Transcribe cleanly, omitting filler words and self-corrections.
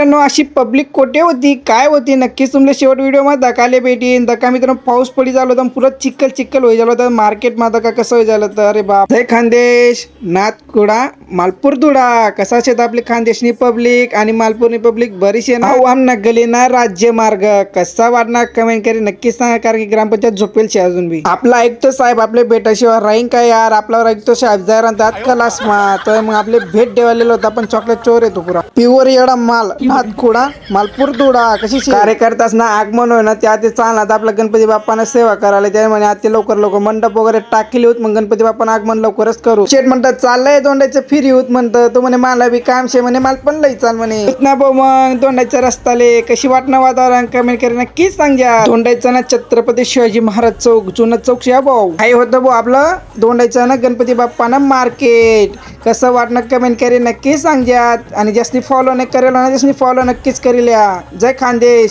मित्रांनो अशी पब्लिक कोठे होती काय होती नक्कीच तुमले शेवट व्हिडिओमध्ये दाखवले भेटीन. तर का मित्रांनो पाऊस पडी झालो होता पुरं चिक्कल होई झालं होतं मार्केटमध्ये का कसं होई झालं होतं. अरे बाप जय खानदेश नाथकुडा मालपूर दुडा कसा शेत आपली खानदेशनी पब्लिक आणि मालपूरनी पब्लिक बरीचशी ना आम गली ना राज्य मार्ग कसा वाटणार कमेंट करी नक्कीच सांगा. कारण की ग्रामपंचायत झोपेल शे अजून बी आपला ऐकतो साहेब आपले भेटाशिवाय राहीन काय यार. आपल्यावर ऐकतो साहेब जरा त्यात कलास मा तर मग आपले भेट देवालेलो होता पण चॉकलेट चोर येतो पुरा प्युअर एवढा माल नाथखोडा मालपूर दुडा कशी कार्यकर्ताच ना आगमन होय ना त्या ते चालणार आपल्या गणपती बाप्पांना सेवा करायला त्या म्हणे आता लवकर मंडप वगैरे टाकले होत मग गणपती बाप्पांना आगमन लवकरच करू. शेट म्हणतात चाललंय दोंडाचं फिरी होत म्हणतं तो म्हणे मला बी काम शे म्हणे मला पण लई चाल म्हणे ना भाऊ मग दोंडाच्या रस्ताले कशी वाटणं वातावरण कमेंट करी नक्कीच सांगा. दोंडायचं ना छत्रपती शिवाजी महाराज चौक जुनं चौक शे भाऊ काय होतं भाऊ आपलं दोंडायचं ना गणपती बाप्पांना मार्केट कसं वाटणं कमेंट करी नक्कीच सांगा. आणि जास्ती फॉलो नाही करेल ना जास्ती फॉलो नक्कीच करेल. जय खानदेश.